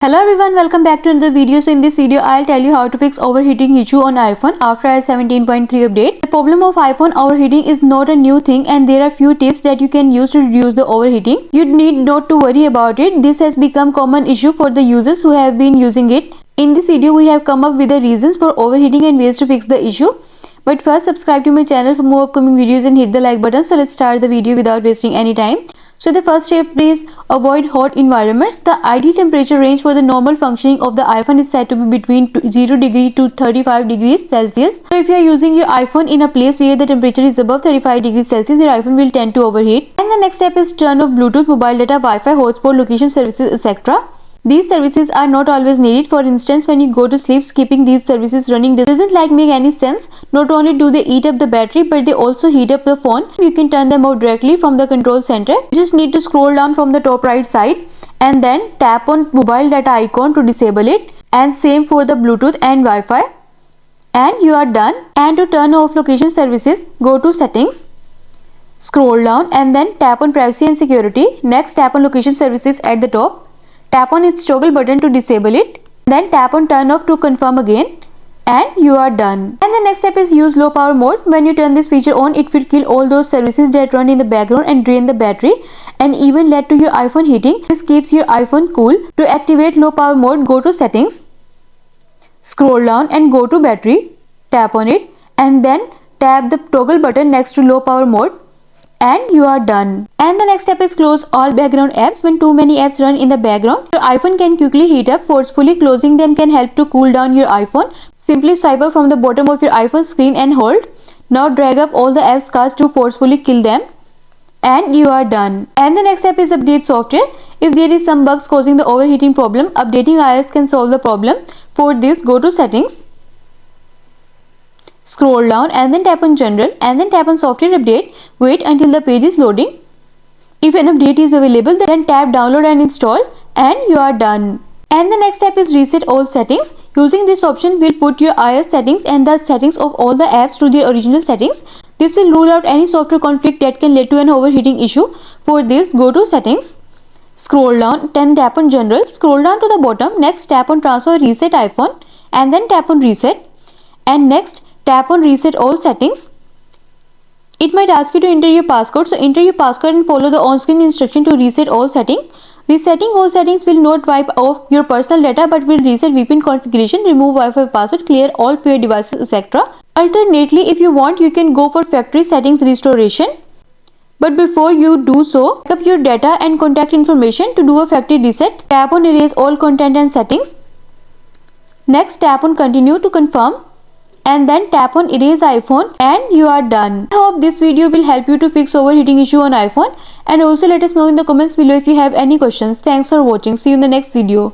Hello everyone, welcome back to another video. So in this video I'll tell you how to fix overheating issue on iPhone after iOS 17.3 update. The problem of iPhone overheating is not a new thing and there are few tips that you can use to reduce the overheating. You need not to worry about it. This has become common issue for the users who have been using it. In this video we have come up with the reasons for overheating and ways to fix the issue. But first subscribe to my channel for more upcoming videos and hit the like button. So let's start the video without wasting any time. So the first step is avoid hot environments. The ideal temperature range for the normal functioning of the iPhone is said to be between 0 degree to 35 degrees Celsius. So if you are using your iPhone in a place where the temperature is above 35 degrees Celsius, your iPhone will tend to overheat. And the next step is turn off Bluetooth, mobile data, Wi-Fi, hotspot, location services, etc. These services are not always needed. For instance, when you go to sleep, keeping these services running doesn't make any sense. Not only do they eat up the battery, but they also heat up the phone. You can turn them off directly from the control center. You just need to scroll down from the top right side and then tap on mobile data icon to disable it, and same for the Bluetooth and Wi-Fi, and you are done. And to turn off location services, go to settings, scroll down and then tap on privacy and security. Next, tap on location services at the top. Tap on its toggle button to disable it, then tap on turn off to confirm again, and you are done. And the next step is use low power mode. When you turn this feature on, it will kill all those services that run in the background and drain the battery and even lead to your iPhone heating. This keeps your iPhone cool. To activate low power mode, go to settings, scroll down and go to battery, tap on it and then tap the toggle button next to low power mode, and you are done. And the next step is close all background apps. When too many apps run in the background, your iPhone can quickly heat up. Forcefully closing them can help to cool down your iPhone. Simply swipe up from the bottom of your iPhone screen and hold. Now drag up all the apps cards to forcefully kill them, and you are done. And the next step is update software. If there is some bugs causing the overheating problem, updating iOS can solve the problem. For this, go to settings, scroll down and then tap on general and then tap on software update. Wait until the page is loading. If an update is available, then tap download and install, and you are done. And the next step is reset all settings. Using this option will put your iOS settings and the settings of all the apps to their original settings. This will rule out any software conflict that can lead to an overheating issue. For this, go to settings, scroll down, then tap on general, scroll down to the bottom. Next, tap on transfer reset iPhone and then tap on reset, and next tap on reset all settings. It might ask you to enter your passcode, so enter your passcode and follow the on-screen instruction to reset all settings. Resetting all settings will not wipe off your personal data but will reset VPN configuration, remove Wi-Fi password, clear all paired devices, etc. Alternately, if you want, you can go for factory settings restoration. But before you do so, back up your data and contact information. To do a factory reset, tap on erase all content and settings. Next, tap on continue to confirm, and then tap on erase iPhone, and you are done. I hope this video will help you to fix overheating issue on iPhone, and also let us know in the comments below if you have any questions. Thanks for watching. See you in the next video.